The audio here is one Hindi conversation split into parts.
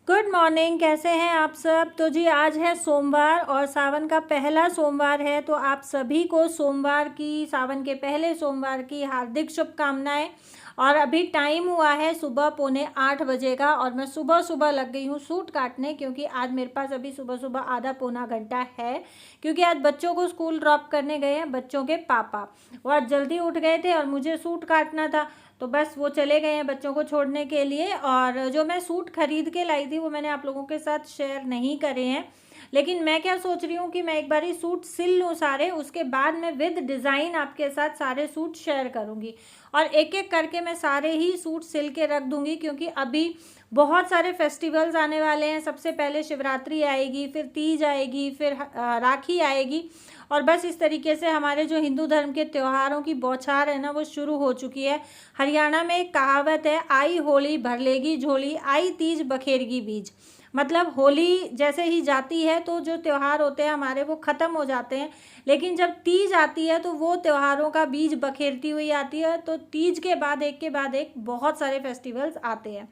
Good morning. कैसे हैं आप सब? तो जी आज है सोमवार और सावन का पहला सोमवार है, तो आप सभी को सोमवार की, सावन के पहले सोमवार की हार्दिक शुभकामनाएं। और अभी टाइम हुआ है सुबह 7:45 का और मैं सुबह सुबह लग गई हूँ सूट काटने, क्योंकि आज मेरे पास अभी सुबह सुबह आधा पौना घंटा है, क्योंकि आज बच्चों को स्कूल ड्रॉप करने गए हैं बच्चों के पापा। वो आज जल्दी उठ गए थे और मुझे सूट काटना था, तो बस वो चले गए हैं बच्चों को छोड़ने के लिए। और जो मैं सूट खरीद के लाई थी वो मैंने आप लोगों के साथ शेयर नहीं करे हैं, लेकिन मैं क्या सोच रही हूँ कि मैं एक बारी सूट सिल लूँ सारे, उसके बाद मैं विद डिज़ाइन आपके साथ सारे सूट शेयर करूँगी और एक एक करके मैं सारे ही सूट सिल के रख दूँगी, क्योंकि अभी बहुत सारे फेस्टिवल्स आने वाले हैं। सबसे पहले शिवरात्रि आएगी, फिर तीज आएगी, फिर राखी आएगी, और बस इस तरीके से हमारे जो हिंदू धर्म के त्योहारों की बौछार है ना वो शुरू हो चुकी है। हरियाणा में एक कहावत है, आई होली भर लेगी झोली, आई तीज बखेरगी बीज। मतलब होली जैसे ही जाती है तो जो त्यौहार होते हैं हमारे वो ख़त्म हो जाते हैं, लेकिन जब तीज आती है तो वो त्योहारों का बीज बखेरती हुई आती है। तो तीज के बाद एक बहुत सारे फेस्टिवल्स आते हैं।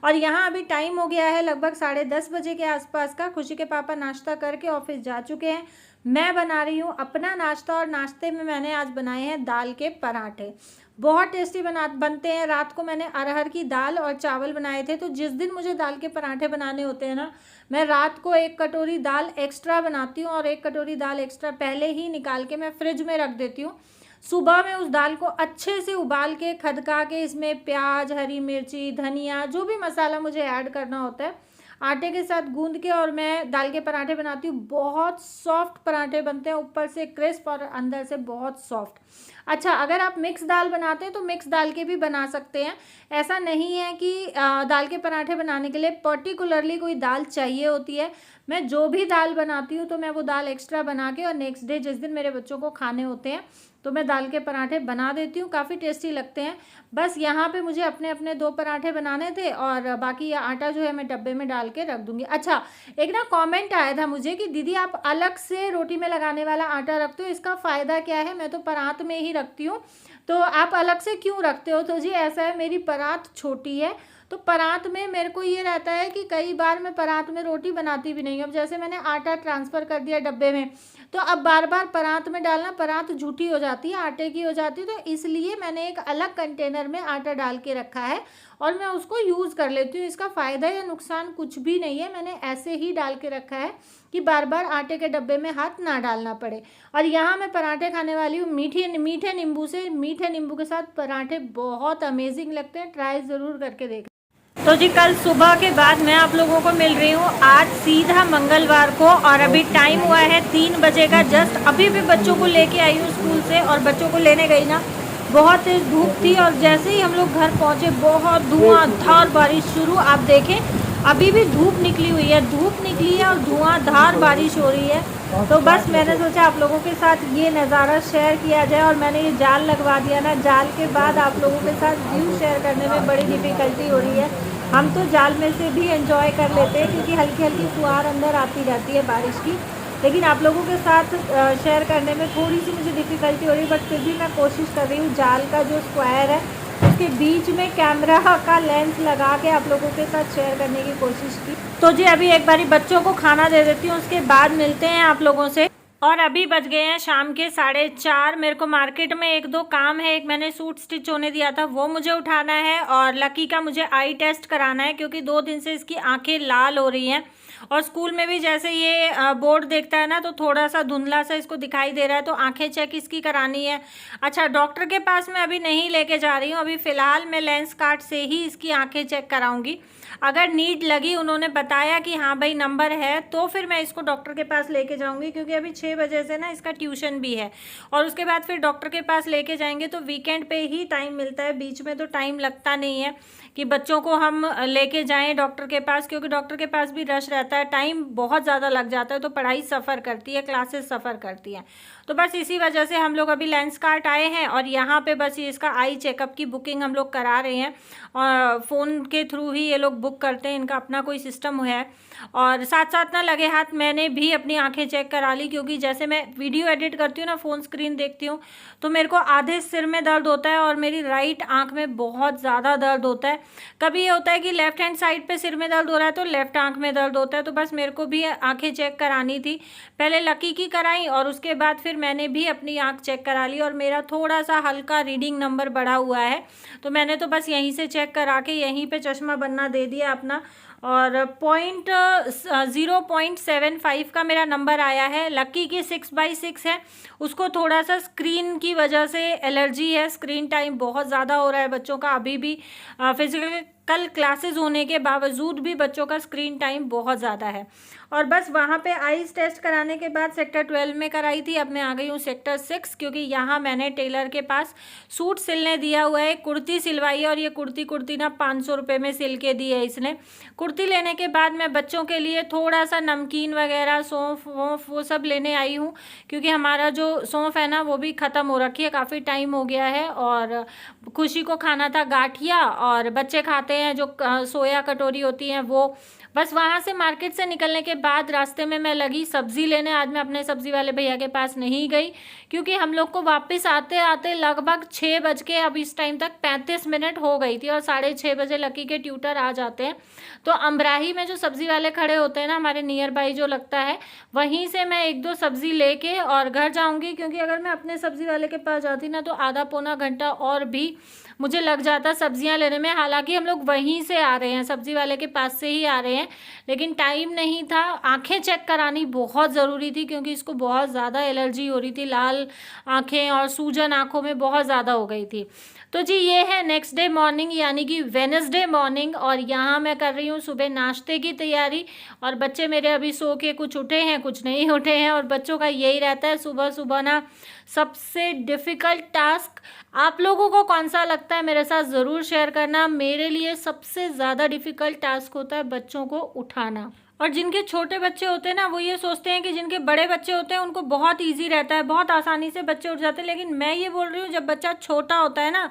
और यहाँ अभी टाइम हो गया है लगभग 10:30 बजे के आसपास का। खुशी के पापा नाश्ता करके ऑफिस जा चुके हैं। मैं बना रही हूँ अपना नाश्ता, और नाश्ते में मैंने आज बनाए हैं दाल के पराठे। बहुत टेस्टी बनते हैं। रात को मैंने अरहर की दाल और चावल बनाए थे, तो जिस दिन मुझे दाल के पराठे बनाने होते हैं ना, मैं रात को 1 कटोरी दाल एक्स्ट्रा बनाती हूँ और 1 कटोरी दाल एक्स्ट्रा पहले ही निकाल के मैं फ्रिज में रख देती हूँ। सुबह में उस दाल को अच्छे से उबाल के खदका के इसमें प्याज, हरी मिर्ची, धनिया, जो भी मसाला मुझे ऐड करना होता है, आटे के साथ गूंद के और मैं दाल के पराठे बनाती हूँ। बहुत सॉफ्ट पराठे बनते हैं, ऊपर से क्रिस्प और अंदर से बहुत सॉफ्ट। अच्छा, अगर आप मिक्स दाल बनाते हैं तो मिक्स दाल के भी बना सकते हैं। ऐसा नहीं है कि दाल के पराठे बनाने के लिए पर्टिकुलरली कोई दाल चाहिए होती है। मैं जो भी दाल बनाती हूँ तो मैं वो दाल एक्स्ट्रा बना के और नेक्स्ट डे जिस दिन मेरे बच्चों को खाने होते हैं तो मैं दाल के पराठे बना देती हूँ। काफ़ी टेस्टी लगते हैं। बस यहाँ पे मुझे अपने अपने 2 पराठे बनाने थे और बाकी आटा जो है मैं डब्बे में डाल के रख दूँगी। अच्छा, एक ना कमेंट आया था मुझे कि दीदी आप अलग से रोटी में लगाने वाला आटा रखते हो, इसका फ़ायदा क्या है? मैं तो परात में ही रखती हूँ, तो आप अलग से क्यों रखते हो? तो जी ऐसा है, मेरी परात छोटी है, तो परात में मेरे को ये रहता है कि कई बार मैं परात में रोटी बनाती भी नहीं हूँ। अब जैसे मैंने आटा ट्रांसफ़र कर दिया डब्बे में, तो अब बार बार परात में डालना, परात झूठी हो जाती है, आटे की हो जाती है, तो इसलिए मैंने एक अलग कंटेनर में आटा डाल के रखा है और मैं उसको यूज़ कर लेती हूँ। इसका फ़ायदा या नुकसान कुछ भी नहीं है, मैंने ऐसे ही डाल के रखा है कि बार बार आटे के डब्बे में हाथ ना डालना पड़े। और यहाँ मैं पराठे खाने वाली हूँ मीठे नींबू से। मीठे नींबू के साथ पराठे बहुत अमेजिंग लगते हैं, ट्राई ज़रूर करके देखें। तो जी कल सुबह के बाद मैं आप लोगों को मिल रही हूँ आज सीधा मंगलवार को, और अभी टाइम हुआ है 3 बजे का। जस्ट अभी भी बच्चों को लेके आई हूँ स्कूल से, और बच्चों को लेने गई ना, बहुत तेज धूप थी और जैसे ही हम लोग घर पहुँचे बहुत धुआंधार बारिश शुरू। आप देखें अभी भी धूप निकली हुई है, धूप निकली है और धुआंधार बारिश हो रही है। तो बस मैंने सोचा आप लोगों के साथ ये नज़ारा शेयर किया जाए, और मैंने ये जाल लगवा दिया ना, जाल के बाद आप लोगों के साथ व्यू शेयर करने में बड़ी डिफ़िकल्टी हो रही है। हम तो जाल में से भी एंजॉय कर लेते हैं क्योंकि हल्की हल्की फुहार अंदर आती रहती है बारिश की, लेकिन आप लोगों के साथ शेयर करने में थोड़ी सी मुझे डिफ़िकल्टी हो रही है, बट फिर भी मैं कोशिश कर रही हूँ। जाल का जो स्क्वायर है उसके बीच में कैमरा का लेंस लगा के आप लोगों के साथ शेयर करने की कोशिश की। तो जी अभी एक बारी बच्चों को खाना दे देती हूँ, उसके बाद मिलते हैं आप लोगों से। और अभी बज गए हैं शाम के 4:30। मेरे को मार्केट में 1-2 काम है। एक मैंने सूट स्टिच होने दिया था वो मुझे उठाना है, और लकी का मुझे आई टेस्ट कराना है क्योंकि 2 दिन से इसकी आंखें लाल हो रही हैं। और स्कूल में भी जैसे ये बोर्ड देखता है ना तो थोड़ा सा धुंधला सा इसको दिखाई दे रहा है, तो आंखें चेक इसकी करानी है। अच्छा, डॉक्टर के पास मैं अभी नहीं लेके जा रही हूँ, अभी फ़िलहाल मैं लेंस कार्ट से ही इसकी आंखें चेक कराऊंगी। अगर नीड लगी, उन्होंने बताया कि हाँ भाई नंबर है, तो फिर मैं इसको डॉक्टर के पास लेके जाऊंगी, क्योंकि अभी 6 बजे से ना इसका ट्यूशन भी है, और उसके बाद फिर डॉक्टर के पास लेके जाएंगे तो वीकेंड पे ही टाइम मिलता है, बीच में तो टाइम लगता नहीं है कि बच्चों को हम लेके जाएं डॉक्टर के पास, क्योंकि डॉक्टर के पास भी रश रहता है, टाइम बहुत ज़्यादा लग जाता है, तो पढ़ाई सफ़र करती है, क्लासेस सफ़र करती हैं। तो बस इसी वजह से हम लोग अभी लेंस कार्ट आए हैं, और यहाँ पे बस ये इसका आई चेकअप की बुकिंग हम लोग करा रहे हैं। फ़ोन के थ्रू ही ये लोग बुक करते हैं, इनका अपना कोई सिस्टम है। और साथ साथ ना लगे हाथ मैंने भी अपनी आंखें चेक करा ली, क्योंकि कभी जैसे मैं वीडियो एडिट करती हूँ ना, फ़ोन स्क्रीन देखती हूँ, तो मेरे को आधे सिर में दर्द होता है और मेरी राइट आंख में बहुत ज़्यादा दर्द होता है। कभी ये होता है कि लेफ़्ट हैंड साइड पे सिर में दर्द हो रहा है तो लेफ़्ट आंख में दर्द होता है। तो बस मेरे को भी आंखें चेक करानी थी। पहले लकी की कराई और उसके बाद फिर मैंने भी अपनी आंख चेक करा ली और मेरा थोड़ा सा हल्का रीडिंग नंबर बढ़ा हुआ है, तो मैंने तो बस यहीं से चेक करा के यहीं पे चश्मा बनना दे दिया अपना। और 0.75 का मेरा नंबर आया है। लकी की 6/6 है, उसको थोड़ा सा स्क्रीन की वजह से एलर्जी है, स्क्रीन टाइम बहुत ज़्यादा हो रहा है बच्चों का। अभी भी फिजिकल क्लासेस होने के बावजूद भी बच्चों का स्क्रीन टाइम बहुत ज़्यादा है। और बस वहाँ पे आईज टेस्ट कराने के बाद सेक्टर 12 में कराई थी। अब मैं आ गई हूँ सेक्टर 6, क्योंकि यहाँ मैंने टेलर के पास सूट सिलने दिया हुआ है। कुर्ती सिलवाई है और ये कुर्ती ना 500 रुपये में सिल के दी है इसने। कुर्ती लेने के बाद मैं बच्चों के लिए थोड़ा सा नमकीन वगैरह, सौंफ वोंफ वो सब लेने आई हूँ, क्योंकि हमारा जो सौंफ है ना वो भी ख़त्म हो रखी है, काफ़ी टाइम हो गया है। और खुशी को खाना था गाठिया, और बच्चे खाते हैं जो सोया कटोरी होती हैं वो। बस वहाँ से मार्केट से निकलने के बाद रास्ते में मैं लगी सब्ज़ी लेने। आज मैं अपने सब्ज़ी वाले भैया के पास नहीं गई, क्योंकि हम लोग को वापस आते आते लगभग 6 बज के, अब इस टाइम तक 35 मिनट हो गई थी और 6:30 बजे लकी के ट्यूटर आ जाते हैं। तो अमराही में जो सब्ज़ी वाले खड़े होते हैं ना, हमारे नियर बाई जो लगता है, वहीं से मैं 1-2 सब्ज़ी लेके और घर जाऊँगी, क्योंकि अगर मैं अपने सब्ज़ी वाले के पास जाती ना तो आधा पौना घंटा और भी मुझे लग जाता सब्जियां लेने में। हालांकि हम लोग वहीं से आ रहे हैं, सब्जी वाले के पास से ही आ रहे हैं, लेकिन टाइम नहीं था। आंखें चेक करानी बहुत ज़रूरी थी, क्योंकि इसको बहुत ज़्यादा एलर्जी हो रही थी, लाल आंखें और सूजन आंखों में बहुत ज़्यादा हो गई थी। तो जी ये है नेक्स्ट डे मॉर्निंग, यानी कि वेडनेसडे मॉर्निंग, और यहाँ मैं कर रही हूँ सुबह नाश्ते की तैयारी। और बच्चे मेरे अभी सो के कुछ उठे हैं, कुछ नहीं उठे हैं, और बच्चों का यही रहता है सुबह सुबह ना सबसे डिफ़िकल्ट टास्क। आप लोगों को कौन सा लगता है मेरे साथ ज़रूर शेयर करना। मेरे लिए सबसे ज़्यादा डिफ़िकल्ट टास्क होता है बच्चों को उठाना। और जिनके छोटे बच्चे होते हैं ना, वो ये सोचते हैं कि जिनके बड़े बच्चे होते हैं उनको बहुत ईजी रहता है, बहुत आसानी से बच्चे उठ जाते हैं। लेकिन मैं ये बोल रही हूँ, जब बच्चा छोटा होता है ना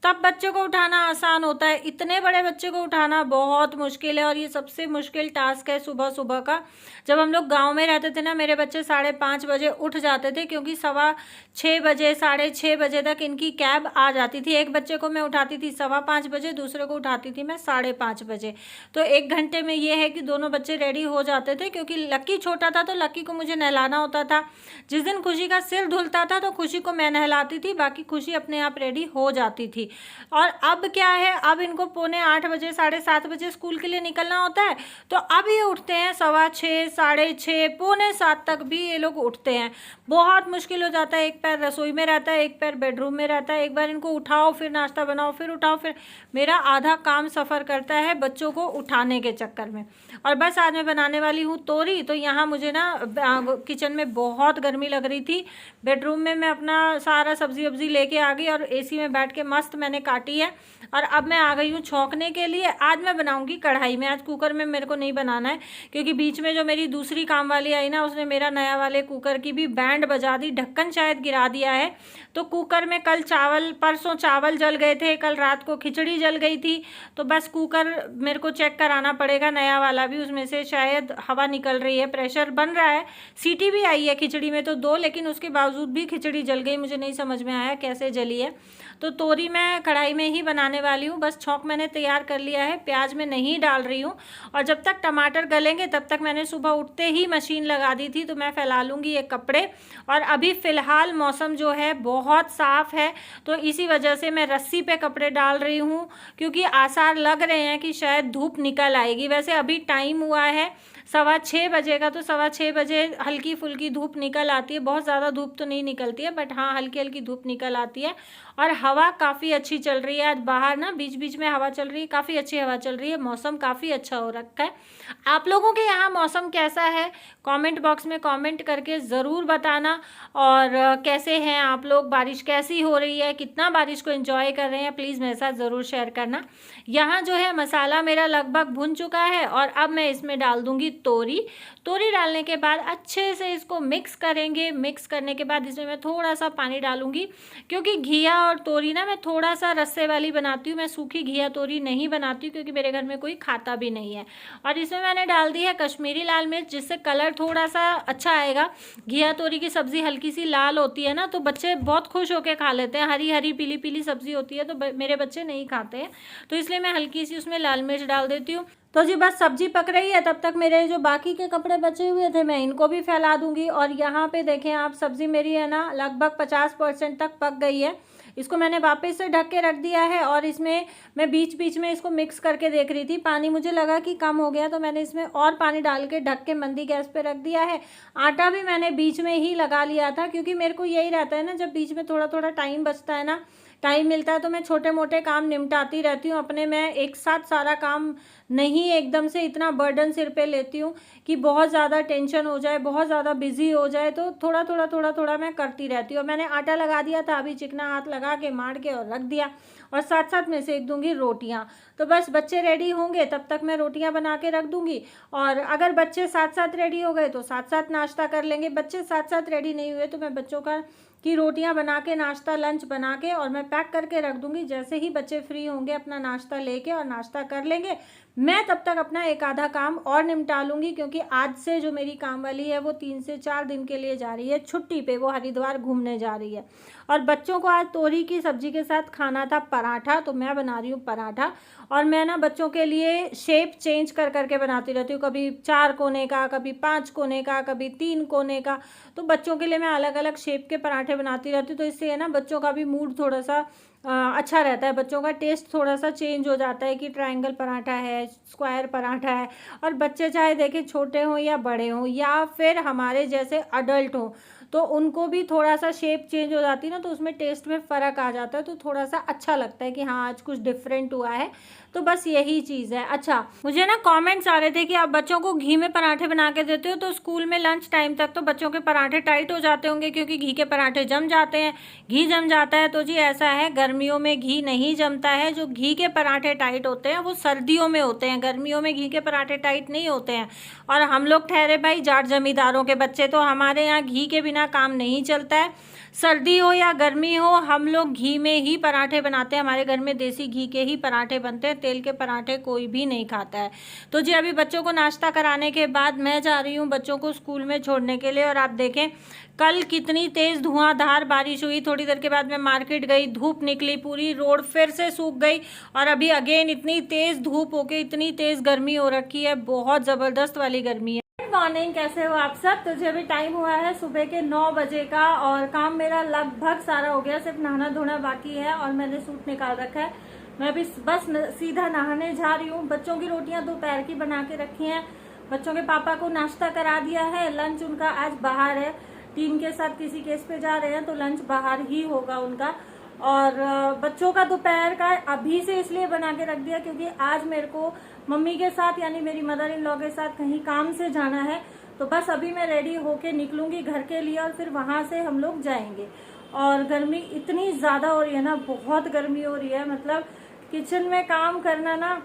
तब बच्चे को उठाना आसान होता है, इतने बड़े बच्चे को उठाना बहुत मुश्किल है। और ये सबसे मुश्किल टास्क है सुबह सुबह का। जब हम लोग गांव में रहते थे ना, मेरे बच्चे 5:30 बजे उठ जाते थे, क्योंकि 6:15 बजे 6:30 बजे तक इनकी कैब आ जाती थी। एक बच्चे को मैं उठाती थी 5:15 बजे, दूसरे को उठाती थी मैं 5:30 बजे। तो 1 घंटे में ये है कि दोनों बच्चे रेडी हो जाते थे। क्योंकि लक्की छोटा था तो लक्की को मुझे नहलाना होता था। जिस दिन खुशी का सिर धुलता था तो खुशी को मैं नहलाती थी, बाकी खुशी अपने आप रेडी हो जाती थी। और अब क्या है, अब इनको 7:45 बजे 7:30 बजे स्कूल के लिए निकलना होता है। तो अब ये उठते हैं 6:15 6:30 7:45 तक भी ये लोग उठते हैं। बहुत मुश्किल हो जाता है। एक पैर रसोई में रहता है, एक पैर बेडरूम में रहता है। एक बार इनको उठाओ, फिर नाश्ता बनाओ, फिर उठाओ, फिर मेरा आधा काम सफ़र करता है बच्चों को उठाने के चक्कर में। और बस आज मैं बनाने वाली हूँ तोरी। तो यहाँ मुझे ना किचन में बहुत गर्मी लग रही थी। बेडरूम में मैं अपना सारा सब्जी वब्जी लेके आ गई और एसी में बैठ के मस्त मैंने काटी है। और अब मैं आ गई हूँ छौंकने के लिए। आज मैं बनाऊंगी कढ़ाई में, आज कुकर में मेरे को नहीं बनाना है, क्योंकि बीच में जो मेरी दूसरी काम वाली आई ना, उसने मेरा नया वाले कुकर की भी बैंड बजा दी, ढक्कन शायद गिरा दिया है। तो कुकर में कल परसों चावल जल गए थे, कल रात को खिचड़ी जल गई थी। तो बस कुकर मेरे को चेक कराना पड़ेगा, नया वाला भी, उसमें से शायद हवा निकल रही है, प्रेशर बन रहा है। सीटी भी आई है खिचड़ी में तो 2, लेकिन उसके बावजूद भी खिचड़ी जल गई। मुझे नहीं समझ में आया कैसे जली है। तो तोरी मैं कढ़ाई में ही बनाने वाली हूँ। बस छौंक मैंने तैयार कर लिया है, प्याज में नहीं डाल रही हूँ। और जब तक टमाटर गलेंगे तब तक मैंने सुबह उठते ही मशीन लगा दी थी, तो मैं फैला लूँगी ये कपड़े। और अभी फ़िलहाल मौसम जो है बहुत साफ़ है, तो इसी वजह से मैं रस्सी पे कपड़े डाल रही हूँ, क्योंकि आसार लग रहे हैं कि शायद धूप निकल आएगी। वैसे अभी टाइम हुआ है 6:15 बजे का, तो 6:15 बजे हल्की फुल्की धूप निकल आती है। बहुत ज़्यादा धूप तो नहीं निकलती है, बट हाँ हल्की हल्की धूप निकल आती है। और हवा काफ़ी अच्छी चल रही है। आज बाहर ना बीच बीच में हवा चल रही है, काफ़ी अच्छी हवा चल रही है। मौसम काफ़ी अच्छा हो रखा है। आप लोगों के यहाँ मौसम कैसा है, कमेंट बॉक्स में कमेंट करके ज़रूर बताना। और कैसे हैं आप लोग, बारिश कैसी हो रही है, कितना बारिश को एंजॉय कर रहे हैं, प्लीज़ मेरे साथ ज़रूर शेयर करना। यहाँ जो है मसाला मेरा लगभग भुन चुका है और अब मैं इसमें डाल दूँगी तोरी। तोरी डालने के बाद अच्छे से इसको मिक्स करेंगे। मिक्स करने के बाद इसमें मैं थोड़ा सा पानी डालूंगी, क्योंकि घिया और तोरी ना मैं थोड़ा सा रस्से वाली बनाती हूँ, मैं सूखी घिया तोरी नहीं बनाती हूँ क्योंकि मेरे घर में कोई खाता भी नहीं है। और इसमें मैंने डाल दी है कश्मीरी लाल मिर्च, जिससे कलर थोड़ा सा अच्छा आएगा। घिया तोरी की सब्ज़ी हल्की सी लाल होती है ना, तो बच्चे बहुत खुश होकर खा लेते हैं। हरी हरी पीली पीली सब्ज़ी होती है तो मेरे बच्चे नहीं खाते हैं, तो इसलिए मैं हल्की सी उसमें लाल मिर्च डाल देती हूँ। तो जी बस सब्जी पक रही है, तब तक मेरे जो बाकी के कपड़े बचे हुए थे मैं इनको भी फैला दूंगी। और यहाँ पे देखें आप, सब्जी मेरी है ना लगभग 50% तक पक गई है। इसको मैंने वापस से ढक के रख दिया है और इसमें मैं बीच बीच में इसको मिक्स करके देख रही थी। पानी मुझे लगा कि कम हो गया तो मैंने इसमें और पानी डाल के ढक के मंदी गैस पे रख दिया है। आटा भी मैंने बीच में ही लगा लिया था, क्योंकि मेरे को यही रहता है ना, जब बीच में थोड़ा थोड़ा टाइम बचता है ना, टाइम मिलता है तो मैं छोटे मोटे काम निपटाती रहती हूँ अपने। मैं एक साथ सारा काम नहीं एकदम से इतना बर्डन सिर पे लेती हूँ कि बहुत ज़्यादा टेंशन हो जाए, बहुत ज़्यादा बिजी हो जाए, तो थोड़ा थोड़ा मैं करती रहती हूँ। मैंने आटा लगा दिया था, अभी चिकना हाथ लगा के मार के और रख दिया, और साथ साथ में सेक दूंगी रोटियाँ। तो बस बच्चे रेडी होंगे तब तक मैं रोटियाँ बना के रख दूंगी, और अगर बच्चे साथ साथ रेडी हो गए तो साथ साथ नाश्ता कर लेंगे। बच्चे साथ साथ रेडी नहीं हुए तो मैं बच्चों की रोटियां बना के नाश्ता लंच बना के और मैं पैक करके रख दूंगी। जैसे ही बच्चे फ्री होंगे अपना नाश्ता लेके और नाश्ता कर लेंगे, मैं तब तक अपना एक आधा काम और निपटा लूँगी, क्योंकि आज से जो मेरी काम वाली है वो 3 से 4 दिन के लिए जा रही है छुट्टी पे, वो हरिद्वार घूमने जा रही है। और बच्चों को आज तोरी की सब्जी के साथ खाना था पराठा, तो मैं बना रही हूँ पराठा। और मैं ना बच्चों के लिए शेप चेंज कर करके बनाती रहती हूँ, कभी 4 कोने का, कभी 5 कोने का, कभी 3 कोने का। तो बच्चों के लिए मैं अलग अलग शेप के पराठे बनाती रहती हूँ, तो इससे है ना बच्चों का भी मूड थोड़ा सा अच्छा रहता है, बच्चों का टेस्ट थोड़ा सा चेंज हो जाता है कि ट्रायंगल पराठा है, स्क्वायर पराठा है। और बच्चे चाहे देखें छोटे हों या बड़े हों या फिर हमारे जैसे अडल्ट हों, तो उनको भी थोड़ा सा शेप चेंज हो जाती है ना, तो उसमें टेस्ट में फ़र्क आ जाता है, तो थोड़ा सा अच्छा लगता है कि हाँ आज कुछ डिफरेंट हुआ है। तो बस यही चीज़ है। अच्छा, मुझे ना कमेंट्स आ रहे थे कि आप बच्चों को घी में पराठे बना के देते हो, तो स्कूल में लंच टाइम तक तो बच्चों के पराठे टाइट हो जाते होंगे, क्योंकि घी के पराठे जम जाते हैं, घी जम जाता है। तो जी ऐसा है, गर्मियों में घी नहीं जमता है। जो घी के पराठे टाइट होते हैं वो सर्दियों में होते हैं, गर्मियों में घी के पराठे टाइट नहीं होते हैं। और हम लोग ठहरे भाई जाट जमींदारों के बच्चे, तो हमारे यहाँ घी के बिना काम नहीं चलता है। सर्दी हो या गर्मी हो, हम लोग घी में ही पराठे बनाते हैं। हमारे घर में देसी घी के ही पराठे बनते हैं, तेल के पराठे कोई भी नहीं खाता है। तो जी अभी बच्चों को नाश्ता कराने के बाद मैं जा रही हूँ बच्चों को स्कूल में छोड़ने के लिए। और आप देखें कल कितनी तेज़ धुआंधार बारिश हुई, थोड़ी देर के बाद मैं मार्केट गई, धूप निकली, पूरी रोड फिर से सूख गई, और अभी अगेन इतनी तेज़ धूप होके इतनी तेज़ गर्मी हो रखी है, बहुत ज़बरदस्त वाली गर्मी है। गुड मॉर्निंग, कैसे हो आप सब। तो जी अभी टाइम हुआ है सुबह के 9 बजे का, और काम मेरा लगभग सारा हो गया, सिर्फ नहाना धोना बाकी है। और मैंने सूट निकाल रखा है, मैं भी बस सीधा नहाने जा रही हूँ। बच्चों की रोटियां दोपहर की बना के रखी हैं, बच्चों के पापा को नाश्ता करा दिया है। लंच उनका आज बाहर है, टीम के साथ किसी केस पे जा रहे हैं, तो लंच बाहर ही होगा उनका। और बच्चों का दोपहर का अभी से इसलिए बना के रख दिया क्योंकि आज मेरे को मम्मी के साथ यानी मेरी मदर इन लॉ के साथ कहीं काम से जाना है। तो बस अभी मैं रेडी होके निकलूंगी घर के लिए, और फिर वहां से हम लोग जाएंगे। और गर्मी इतनी ज़्यादा हो रही है ना, बहुत गर्मी हो रही है, मतलब किचन में काम करना ना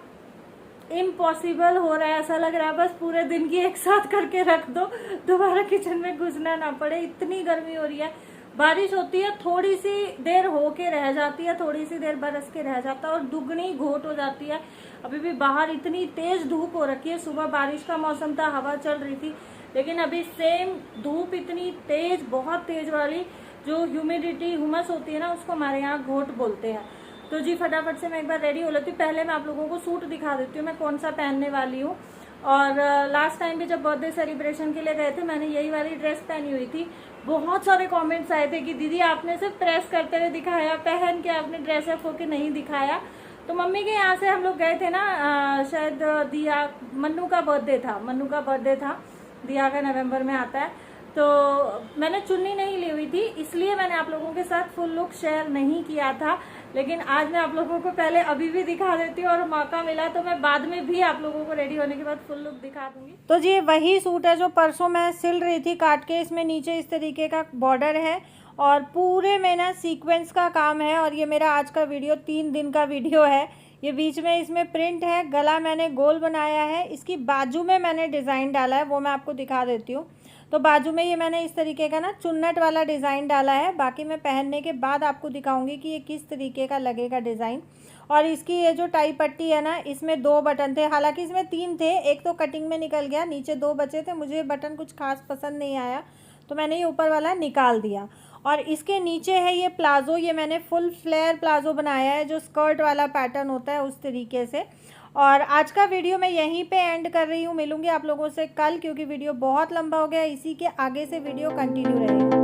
इम्पॉसिबल हो रहा है। ऐसा लग रहा है बस पूरे दिन की एक साथ करके रख दो, दोबारा किचन में घुसना ना पड़े, इतनी गर्मी हो रही है। बारिश होती है, थोड़ी सी देर होके रह जाती है, थोड़ी सी देर बरस के रह जाता है, और दुगनी घोट हो जाती है। अभी भी बाहर इतनी तेज धूप हो रखी है, सुबह बारिश का मौसम था, हवा चल रही थी, लेकिन अभी सेम धूप इतनी तेज, बहुत तेज वाली, जो ह्यूमिडिटी हुमस होती है ना, उसको हमारे यहाँ घोट बोलते हैं। तो जी फटाफट से मैं एक बार रेडी हो लेती हूँ। पहले मैं आप लोगों को सूट दिखा देती हूँ मैं कौन सा पहनने वाली हूँ। और लास्ट टाइम भी जब बर्थडे सेलिब्रेशन के लिए गए थे, मैंने यही वाली ड्रेस पहनी हुई थी। बहुत सारे कमेंट्स आए थे कि दीदी आपने सिर्फ प्रेस करते हुए दिखाया, पहन के आपने ड्रेस अप होके नहीं दिखाया। तो मम्मी के यहाँ से हम लोग गए थे ना, शायद दिया मन्नू का बर्थडे था, दिया का नवंबर में आता है। तो मैंने चुन्नी नहीं ली हुई थी, इसलिए मैंने आप लोगों के साथ फुल लुक शेयर नहीं किया था। लेकिन आज मैं आप लोगों को पहले अभी भी दिखा देती हूँ, और मौका मिला तो मैं बाद में भी आप लोगों को रेडी होने के बाद फुल लुक दिखा दूंगी। तो जी वही सूट है जो परसों मैं सिल रही थी काट के। इसमें नीचे इस तरीके का बॉर्डर है और पूरे में ना सीक्वेंस का काम है। और ये मेरा आज का वीडियो 3 दिन का वीडियो है, ये बीच में इसमें प्रिंट है, गला मैंने गोल बनाया है। इसकी बाजू में मैंने डिज़ाइन डाला है, वो मैं आपको दिखा देती हूँ। तो बाजू में ये मैंने इस तरीके का ना चुन्नट वाला डिज़ाइन डाला है। बाकी मैं पहनने के बाद आपको दिखाऊंगी कि ये किस तरीके का लगेगा डिज़ाइन। और इसकी ये जो टाई पट्टी है ना, इसमें 2 बटन थे, हालांकि इसमें 3 थे, एक तो कटिंग में निकल गया, नीचे 2 बचे थे। मुझे बटन कुछ खास पसंद नहीं आया तो मैंने ये ऊपर वाला निकाल दिया। और इसके नीचे है ये प्लाज़ो, ये मैंने फुल फ्लेयर प्लाज़ो बनाया है, जो स्कर्ट वाला पैटर्न होता है उस तरीके से। और आज का वीडियो मैं यहीं पे एंड कर रही हूँ। मिलूंगी आप लोगों से कल, क्योंकि वीडियो बहुत लंबा हो गया। इसी के आगे से वीडियो कंटिन्यू रहेगा।